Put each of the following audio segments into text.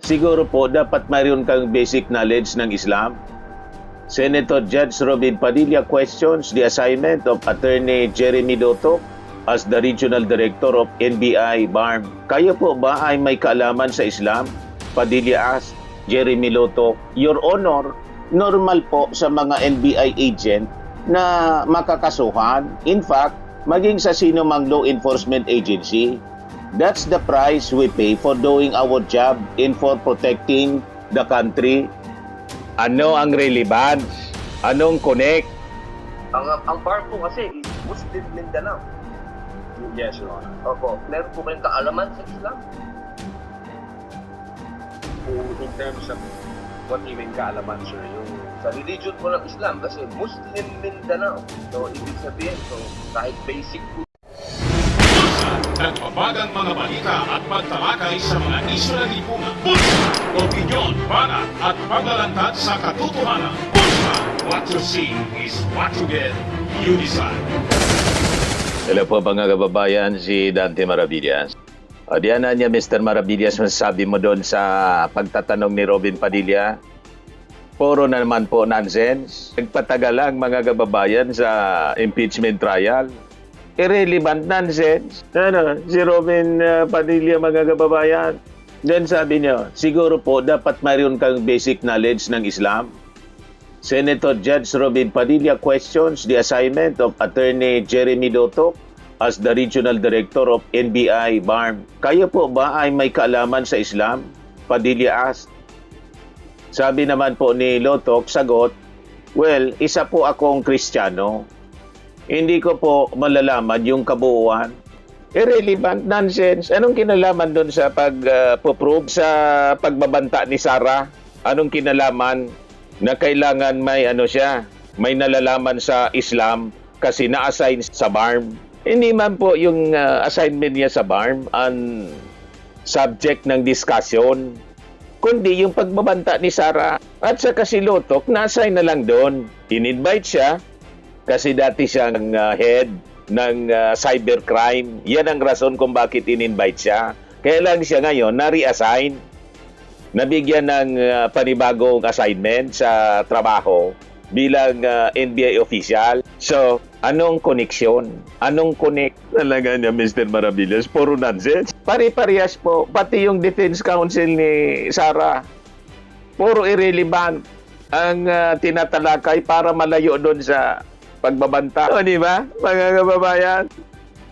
Siguro po, dapat mayroon kang basic knowledge ng Islam. Senator Judge Robin Padilla questions the assignment of Attorney Jeremy Doto as the Regional Director of NBI BARM. Kayo po ba ay may kaalaman sa Islam? Padilla asked Jeremy Loto. Your Honor, normal po sa mga NBI agent na makakasuhan. In fact, maging sa sino mang law enforcement agency. That's the price we pay for doing our job and for protecting the country. Ano ang relevance? Anong connect? Ang bar po kasi is Muslim Mindanao. Yes, Your Honor. Opo, meron po kayong kaalaman sa Islam? In terms of what you mean kaalaman, sir, yung Sa religion po ng Islam kasi Muslim Mindanao. So, ibig sabihin, so, kahit basic po. Nagbabagang mga balita at pagtalakay sa mga isyu ng lipunan. Bulsa! Opinyon, banat at paglalantad sa katotohanan. Bulsa! What you see is what you get. You decide. Hello po mga kababayan, si Dante Maravillas. Diyan na niya, Mr. Maravillas, masasabi mo doon sa pagtatanong ni Robin Padilla. Puro na naman po nonsense. Nagpatagal lang mga kababayan sa impeachment trial. Irrelevant nonsense. Si Robin Padilla mga kababayan. Then sabi niya, siguro po dapat mayroon kang basic knowledge ng Islam. Senator Judge Robin Padilla questions the assignment of Attorney Jeremy Doto as the Regional Director of NBI BARM. Kayo po ba ay may kaalaman sa Islam? Padilla asked. Sabi naman po ni Lotok, sagot, well, isa po akong Kristiyano. Hindi ko po malalaman yung kabuuan. Irrelevant nonsense. Anong kinalaman doon sa pag-prove sa pagbabanta ni Sarah? Anong kinalaman na kailangan may may nalalaman sa Islam kasi na-assign sa BARM? Hindi man po yung assignment niya sa BARM ang subject ng discussion, kundi yung pagbabanta ni Sarah. At saka si Lotok, na-assign na lang doon. In-invite siya kasi dati siyang head ng cybercrime. Yan ang rason kung bakit in-invite siya. Kaya lang siya ngayon na-reassign. Nabigyan ng panibagong assignment sa trabaho bilang NBI official. So, anong koneksyon? Anong connect? Talaga niya, Mr. Maravillas, puro nonsense. Pari-parehas po, pati yung defense counsel ni Sarah, puro irrelevant ang tinatalakay para malayo doon sa pagbabanta. O, di ba, mga kababayan?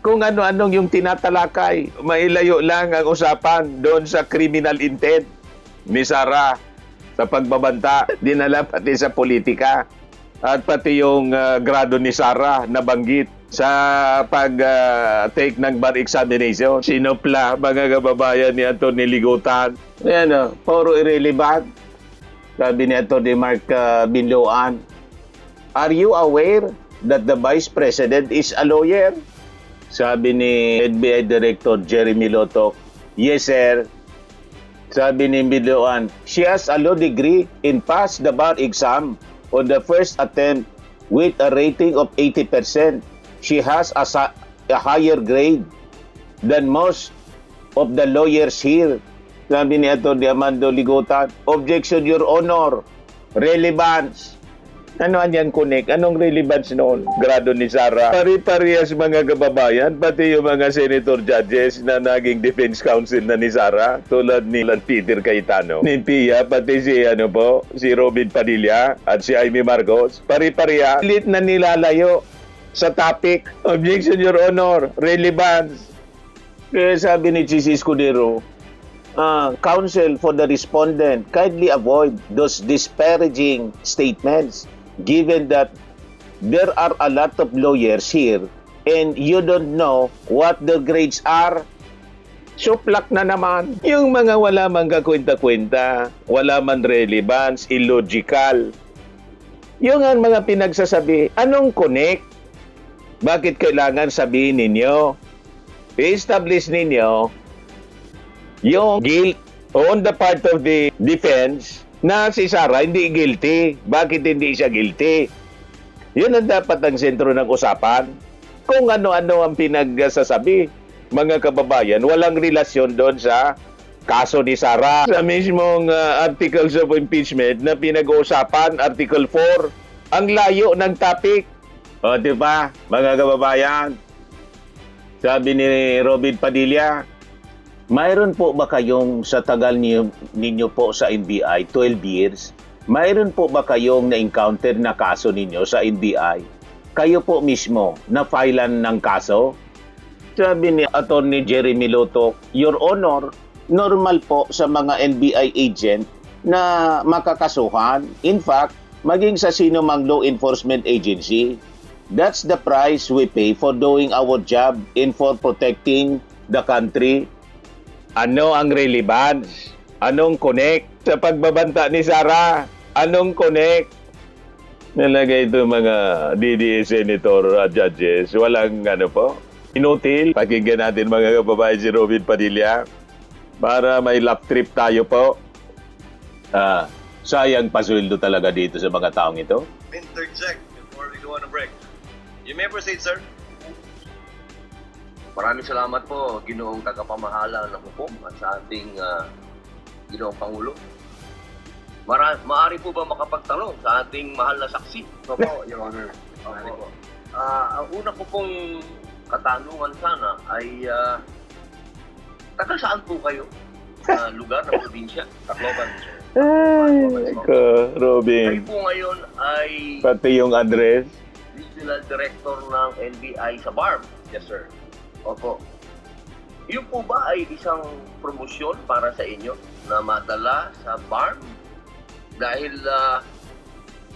Kung ano-anong yung tinatalakay, mailayo lang ang usapan doon sa criminal intent ni Sarah sa pagbabanta, dinala pati sa politika. At pati yung grado ni Sarah nabanggit sa pag-take ng bar examination. Sinopla, mga kababayan ni Atty. Ligutan. Ayan, puro irrelevant. Sabi ni Atty. Mark Binloan, are you aware that the Vice President is a lawyer? Sabi ni NBI Director Jeremy Loto, yes, sir. Sabi ni Binloan, she has a law degree and passed the bar exam on the first attempt with a rating of 80%. She has a higher grade than most of the lawyers here. Sabi ni Atty. Amando Ligutan, objection, Your Honor. Relevance. Ano yan connect? Anong relevance noon? Grado ni Sarah. Pari-parehas mga kababayan, pati yung mga senator judges na naging defense counsel na ni Sarah, tulad ni Peter Cayetano, ni Pia, pati si Robin Padilla at si Amy Marcos. Pari-parehas. Lit na nilalayo sa topic. Objection, Your Honor. Relevance. Kaya sabi ni Chis Escudero, counsel for the respondent, kindly avoid those disparaging statements given that there are a lot of lawyers here and you don't know what the grades are. Suplak na naman. Yung mga wala man kakwenta-kwenta, wala man relevance, illogical. Yung ang mga pinagsasabi, anong connect? Bakit kailangan sabihin ninyo? I-establish ninyo yung guilt on the part of the defense na si Sarah hindi guilty. Bakit hindi siya guilty? Yun ang dapat ang sentro ng usapan. Kung ano-ano ang pinagsasabi, mga kababayan, walang relasyon doon sa kaso ni Sara. Sa mismong articles of impeachment na pinag-uusapan, Article 4, ang layo ng topic. O, di ba, mga kababayan? Sabi ni Robin Padilla, mayroon po ba kayong sa tagal ninyo po sa NBI, 12 years, mayroon po ba kayong na-encounter na kaso ninyo sa NBI? Kayo po mismo na-filean ng kaso? Sabi ni Attorney Jeremy Loto, Your Honor, normal po sa mga NBI agent na makakasuhan. In fact, maging sa sino mang law enforcement agency. That's the price we pay for doing our job and for protecting the country. Ano ang relevance? Anong connect sa pagbabanta ni Sara? Anong connect? Nalagay ito mga DDA senator at judges. Walang ano po. Inutil. Pakinggan natin mga kababayan si Robin Padilla para may lap trip tayo po. Sayang pasweldo talaga dito sa mga taong ito. Interject before we go on a break. You may proceed, sir. Maraming salamat po, Ginoong Tagapamahala ng Hukom at sa ating Ginoong Pangulo. Maaari po ba makapagtanong sa ating mahal na saksi? Opo, Your Honor. Maaari po. Ang una ko pong katanungan sana ay taga saan po kayo? Lugar ng probinsya? Tacloban, sir. Ay, ko, Robin. Kayo po ngayon ay Pati yung address. Regional Director ng NBI sa BARM. Yes, sir. Opo. Yun po ba ay isang promosyon para sa inyo na madala sa BARM? Dahil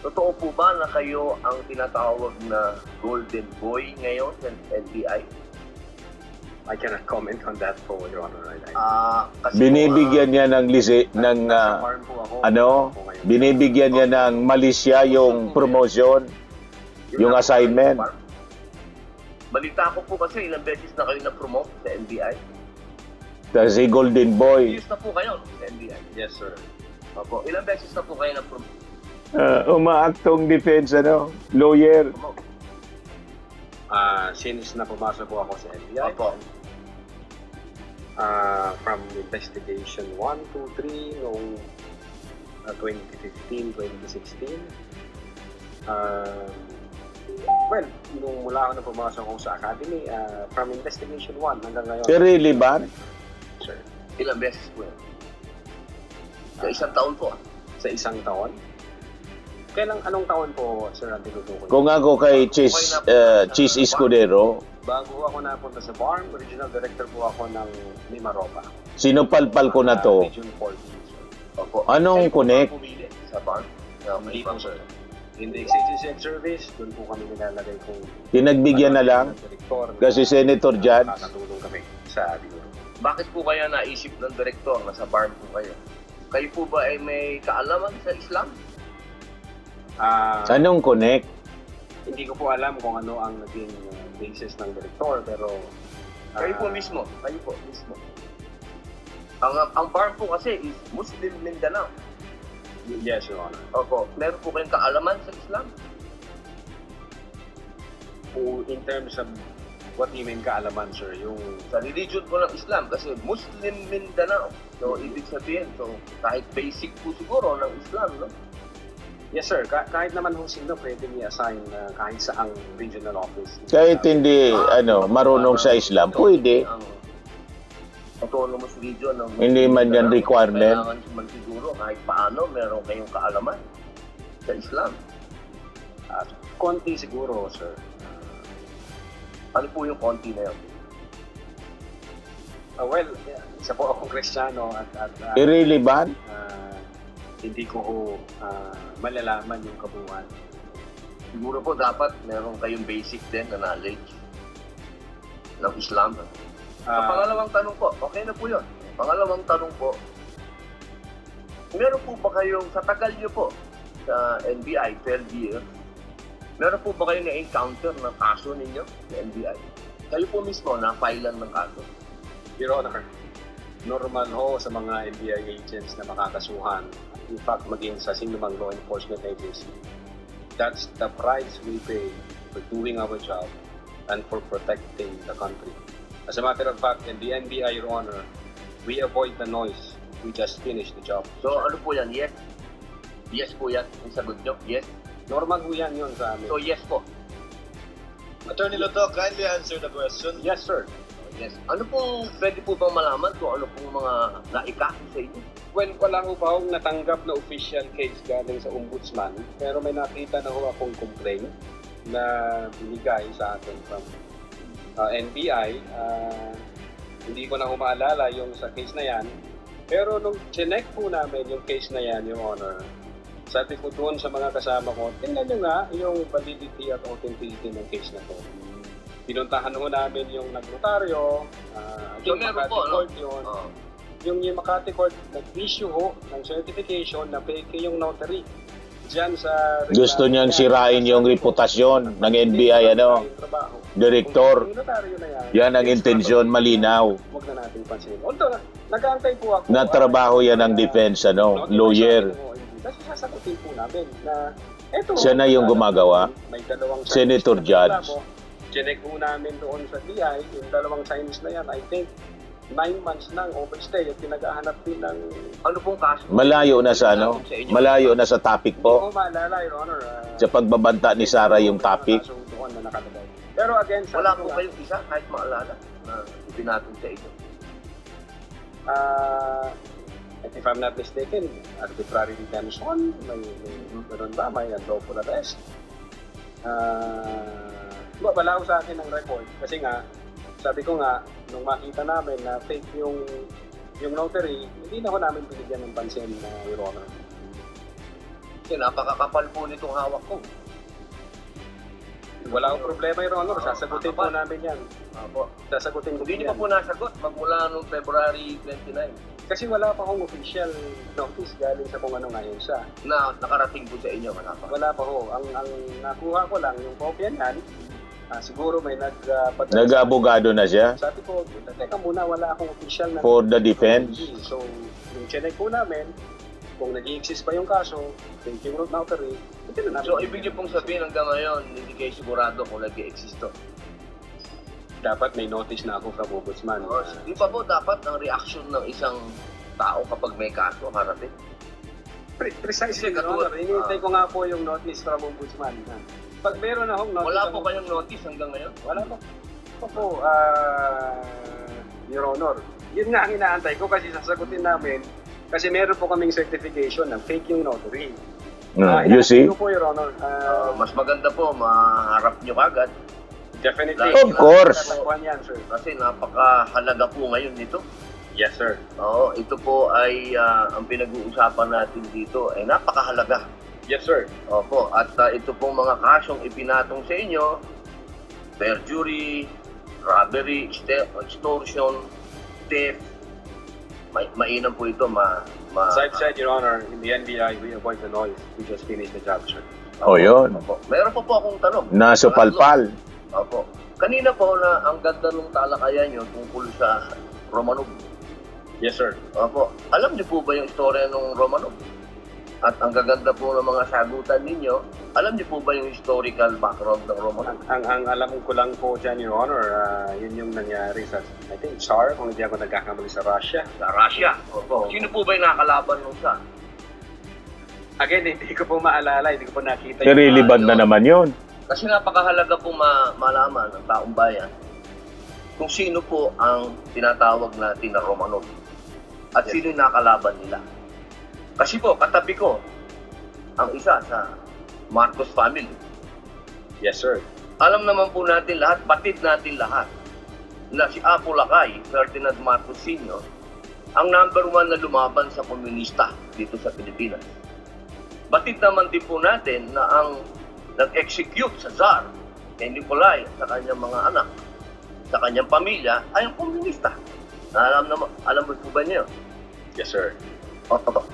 totoo po ba na kayo ang tinatawag na Golden Boy ngayon sa NBI? I cannot comment on that po, Your Honor. Kasi Binibigyan niya ng Nasa farm po ako. binibigyan niya ng malisya yung promotion, yung assignment. Balita ko po kasi ilang beses na kayo na-promote sa NBI. Kasi Golden Boy. Years na po kayo sa NBI. Yes, sir. Opo. Ilang beses na po kayo na-promote? Umaaktong defense, lawyer. Since na pumasok po ako sa NBI, Opo. from investigation 1, 2, 3 noong 2015, 2016. Well, nung mula ako na pumasok ako sa academy, from investigation 1 hanggang ngayon. Irrelevant. Sir. Ilang beses po yan? Sa isang taon po. Sa isang taon? Anong taon po, sir, ang tinutukoy? Kung ako kay Cheese Escudero, Bago ako napunta sa BARM, original director po ako ng Mimaropa. sinupalpal ko na to. Region 14, sir. Opo. Anong Kayo po connect? ba pumili sa BARM? Hindi po, sir. In the exigency and service, doon po kami nilalagay kung Pinagbigyan na lang direktor kasi Senator Judge. Nakakatulong kami sa biro. Bakit po kaya naisip ng direktor na sa BARM po kayo? Kayo po ba ay may kaalaman sa Islam? Anong connect? Hindi ko po alam kung ano ang naging basis ng direktor, pero Kayo po mismo. Kayo po mismo. Ang BARM po kasi is Muslim Mindanao. yes, Your Honor. Opo. Meron po kayong kaalaman sa Islam? In terms of what you mean kaalaman, sir, yung Sa religion po ng Islam kasi Muslim Mindanao. So, ibig sabihin, kahit basic po siguro ng Islam, no? yes, sir, kahit naman kung sino pwede i-assign kahit saang regional office. Kahit hindi marunong sa Islam, pwede. Ang autonomous region ng Hindi man yan requirement. Kailangan man siguro kahit paano meron kayong kaalaman sa Islam. Konti siguro, sir. Ano po yung konti na yun? Well, isa po akong Kristiyano at Irrelevant? hindi ko malalaman yung kabuuan. Siguro po dapat meron kayong basic din na knowledge ng Islam. Pangalawang tanong po, okay na po yun. Pangalawang tanong po, meron po ba kayong, sa tagal niyo po sa NBI, 12 years, meron po ba kayong na-encounter ng kaso ninyo sa NBI? Kayo po mismo na-filean ng kaso? Your Honor, normal ho sa mga NBI agents na makakasuhan. In fact, maging sa sinumang law enforcement agency. That's the price we pay for doing our job and for protecting the country. As a matter of fact, in the NBI, Your Honor, We avoid the noise. We just finish the job. So ano po yan? Yes? Yes po yan. Ang sagot nyo? Yes? Normal po yan yun sa amin. So yes po. Attorney Loto, kindly answer the question. Yes, sir. Yes. Ano pong pwede po bang malaman kung ano pong mga naikaso sa inyo? Well, wala ko pa akong natanggap na official case galing sa ombudsman, pero may nakita na ho akong complaint na binigay sa akin from NBI. Hindi ko na ho maalala yung sa case na yan. Pero nung chinek po namin yung case na yan, Your Honor, sabi ko doon sa mga kasama ko, tingnan nyo nga yung validity at authenticity ng case na to. Pinuntahan ho namin yung nagnotaryo, So, yung meron Makati po, no? Court yun. Oh. Yung Makati Court nag-issue ho ng certification na fake yung notary. Diyan sa Gusto niyang sirain yung reputasyon ng NBI, ano, direktor. Yung notaryo na yan, Yan ang intensyon, malinaw. Huwag na natin pansin. Although, nag-aantay po ako. Natrabaho yan ng defense, ano, lawyer. Kasi sasagutin po namin na eto, Siya na yung gumagawa. may dalawang Senator signs na Judge. reklamo. Chinek po namin doon sa DI, yung dalawang signs na yan, I think 9 months nang overstay at pinag-ahanap din ng... Ano pong kaso? Malayo na sa ano, malayo na sa topic Hindi po. ko maalala, Your Honor. Sa pagbabanta ni Sarah yung topic. Kaso doon na nakalagay. Pero again, sabi Wala ko po nga, kayong isa kahit maalala na ibinatong sa inyo. if I'm not mistaken, arbitrary detention, may ganun ba, may unlawful arrest. Wala ko sa akin ng record kasi nga, sabi ko nga, nung makita namin na fake yung notary, hindi na ko namin binigyan ng pansin, Your Honor. Kasi napakakapal po nitong hawak ko. Wala akong problema, Your Honor. Sasagutin po namin yan. Apo. Sasagutin ko Hindi niyo yan. pa po nasagot magmula noong February 29 Kasi wala pa akong official notice galing sa kung anong ahensya. na nakarating po sa inyo. Wala pa. Wala pa ho. Ang nakuha ko lang, yung kopya niyan, siguro may nagpadala. Nag-abogado na siya Sabi ko, teka muna, wala akong official na for the defense. So, yung chinek po namin, kung nag-i-exist pa yung kaso, thank you, notary, hindi na namin. So, ibig niyo pong sabihin hanggang ngayon, hindi kayo sigurado kung nag-i-exist to. Dapat may notice na ako from ombudsman. Di pa po dapat ang reaction ng isang tao kapag may kaso harapin? Precisely, Kasi Your Honor. katulad- Hinihintay ko nga po yung notice from ombudsman. Pag meron akong notice... Wala po kayong notice hanggang ngayon? Wala po. Opo, Your Honor. Yun nga ang inaantay ko kasi sasagutin namin kasi meron po kaming certification na fake yung notary. You see? Inaantay ko po, Your Honor. Mas maganda po, maharap nyo kagad. Definitely. Of course. Tatakbuhan yan, sir. Kasi napakahalaga po ngayon nito. Yes, sir. Oo, ito po ay ang pinag-uusapan natin dito ay napakahalaga. Yes, sir. Opo, at ito pong mga kasong ipinatong sa inyo, perjury, robbery, extortion, theft, mainam po ito Side, Your Honor, in the NBI, we avoid the noise. We just finished the job, sir. O yun, Opo. Meron po akong tanong. nasa palpal. Opo. Kanina po na ang ganda ng talakayan nyo tungkol sa Romanov. Yes, sir. Opo. Alam niyo po ba yung istorya ng Romanov? At ang gaganda po ng mga sagutan ninyo, alam niyo po ba yung historical background ng Romanov? Ang alam ko lang po dyan, Your Honor, yun yung nangyari sa, I think, Tsar, kung hindi ako nagkakamali sa Russia. Sa Russia. Opo. Sino po ba yung nakakalaban nung sa? Again, hindi ko po maalala, hindi ko po nakita. Irrelevant na naman yun. Kasi napakahalaga po malaman ng taong bayan kung sino po ang tinatawag natin na Romanov at sino yung nakalaban nila. Kasi po, katabi ko ang isa sa Marcos family. Yes, sir. Alam naman po natin lahat, batid natin lahat, na si Apo Lakay, Ferdinand Marcos Sr., ang number 1 na lumaban sa komunista dito sa Pilipinas. Batid naman din po natin na ang nag-execute sa Tsar kay Nikolai at sa kanyang mga anak, sa kanyang pamilya, ay ang komunista. Alam mo po ba niyo? Yes, sir. Opo.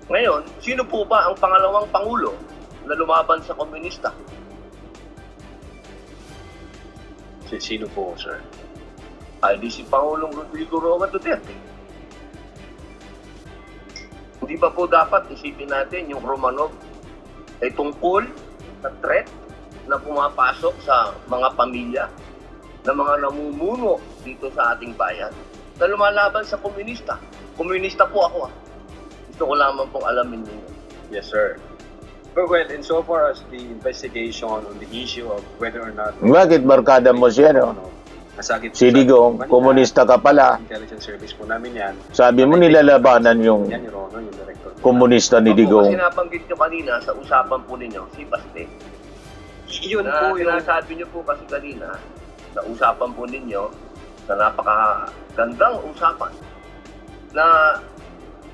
Ngayon, sino po ba ang pangalawang pangulo na lumaban sa komunista? Sino po, sir? Ay di si Pangulong Rodrigo Roa Duterte. Hindi ba po dapat isipin natin yung Romanov ay tungkol sa threat na pumapasok sa mga pamilya na mga namumuno dito sa ating bayan? na lumalaban sa komunista. Komunista po ako Gusto ko lamang pong alamin ninyo. Yes, sir. Well, insofar as the investigation on the issue of whether or not... Bakit barkada mo siya, no? Nasagip Si Digong, komunista ka pala. Intelligence service po namin yan. Sabi mo nilalabanan yung Yan, Your Honor, yung director. komunista ni Opo, Digong. kasi nabanggit nyo kanina sa usapan po ninyo, si Baste. Yun Na po yung... sinasabi nyo po kasi kanina, sa usapan po ninyo, sa napakagandang usapan, na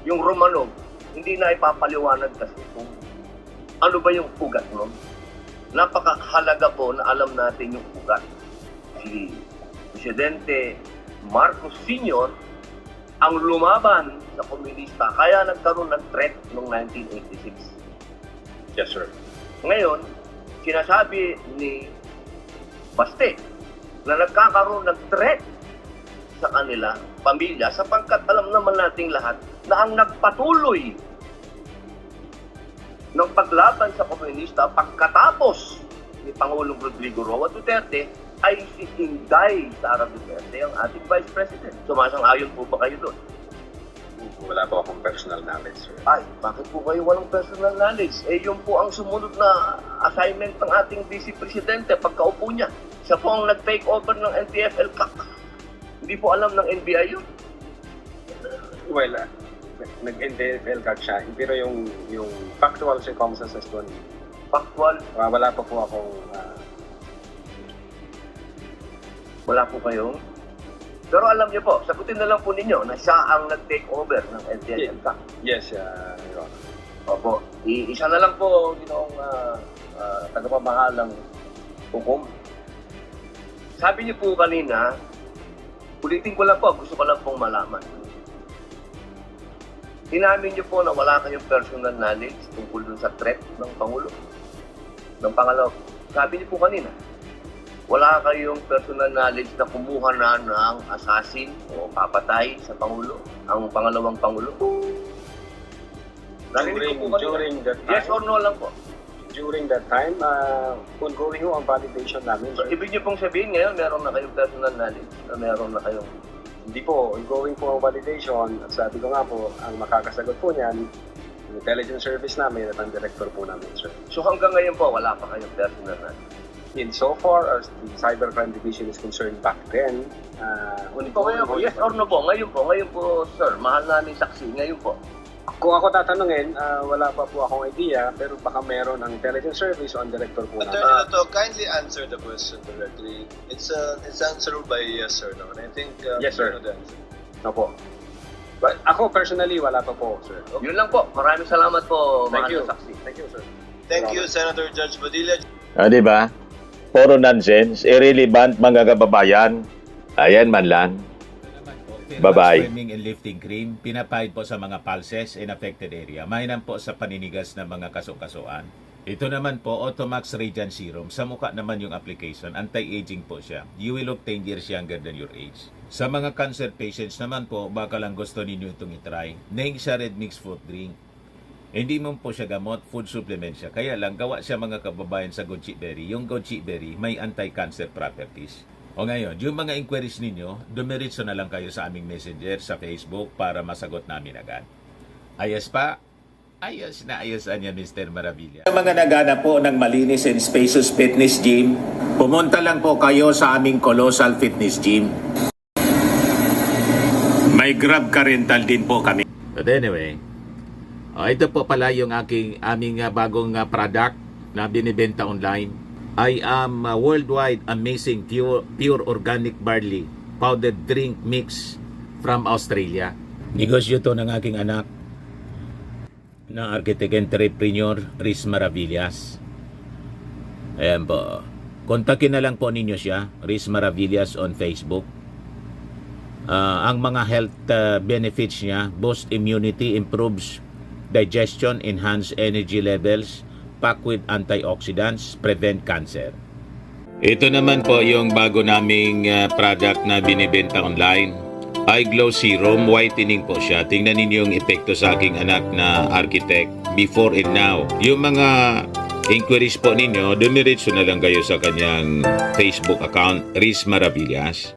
yung Romanov, hindi na ipapaliwanag kasi kung ano ba yung ugat nun. Napakahalaga po na alam natin yung ugat. Si Presidente Marcos Sr. ang lumaban sa komunista, kaya nagkaroon ng threat noong 1986. Yes, sir. Ngayon, sinasabi ni Baste na nagkakaroon ng threat sa kanila, pamilya, sapagkat alam naman nating lahat na ang nagpatuloy ng paglaban sa komunista pagkatapos ni Pangulong Rodrigo Roa Duterte ay si Inday Sara Duterte, ang ating Vice President. Sumasang-ayon po ba kayo doon? Wala po akong personal knowledge, sir. Ay, bakit po kayo walang personal knowledge? Eh, yun po ang sumunod na assignment ng ating Vice Presidente pagkaupo niya. Siya po ang nag-take over ng NTF-ELCAC. Hindi po alam ng NBI yun. Well, nag-NTF-ELCAC siya, pero yung factual circumstances doon, Factual, wala pa po akong... wala po kayong. Pero alam niyo po, sagutin na lang po ninyo na siya ang nag-take over ng NTF-ELCAC. Yes, Your Honor. Opo, isa na lang po ginoong tagapamahalang hukom. Sabi niyo po kanina, ulitin ko lang po, gusto ko lang pong malaman. Inamin niyo po na wala kayong personal knowledge tungkol dun sa threat ng Pangulo. Ng pangalawa, sabi niyo po kanina, wala kayong personal knowledge na kumuha na ng assassin o papatay sa Pangulo, ang pangalawang Pangulo. Narinig ko po kanina. During that time, Yes or no lang po. during that time, ongoing ho ang validation namin. So, sir. ibig niyo pong sabihin ngayon, meron na kayong personal knowledge, na meron na kayong... Hindi po, ongoing po ang validation. At sabi ko nga po, ang makakasagot po niyan, yung intelligence service namin at ang director po namin, sir. So, hanggang ngayon po, wala pa kayong personal knowledge. In so far as the cybercrime division is concerned back then, So, ngayon po, yes or no po, ngayon po, sir, mahal namin saksi, ngayon po. Kung ako tatanungin, wala pa po akong idea, pero baka meron ang intelligence service o ang director po namin. Attorney Lato, kindly answer the question directly. It's answerable by yes or no. And I think Yes, sir. you know the answer. Opo. But ako personally, wala pa po, sir. Yun lang po, maraming salamat po, Thank mahal you. na saksi. Thank you, sir. Thank you, Senator Judge Padilla. Di ba? Puro nonsense, irrelevant mga kababayan. Ayan man lang. Bye-bye. Swimming and lifting cream, pinapahid po sa mga pulses in affected area. Mainam po sa paninigas ng mga kaso-kasuan. Ito naman po, Automax Radiant Serum. Sa mukha naman yung application, anti-aging po siya. You will look 10 years younger than your age. Sa mga cancer patients naman po, baka lang gusto ninyo itong itry. Neng siya red mixed fruit drink. Hindi mo po siya gamot, food supplement siya. Kaya lang, gawa siya mga kababayan sa goji berry. Yung goji berry may anti-cancer properties. O ngayon, yung mga inquiries ninyo, dumiritso na lang kayo sa aming messenger sa Facebook para masagot namin agad. Ayos pa? Ayos na ayos niya, Mr. Maravilla. Sa mga nagana po ng malinis and spacious fitness gym, pumunta lang po kayo sa aming Colossal Fitness Gym. May Grab car rental din po kami. But anyway, ito po pala yung aming bagong product na binibenta online. I am worldwide amazing pure organic barley powdered drink mix from Australia. Negosyo to ng aking anak na architect entrepreneur Riz Maravillas. Ayan po. Kontakin na lang po ninyo siya, Riz Maravillas on Facebook. Ang mga health benefits niya, boost immunity, improves digestion, enhance energy levels, packed with antioxidants, prevent cancer. Ito naman po yung bago naming product na binibenta online. Eye Glow Serum, whitening po siya. Tingnan ninyo yung epekto sa aking anak na architect before and now. Yung mga inquiries po ninyo, dumiretso na lang kayo sa kanyang Facebook account, Riz Maravillas.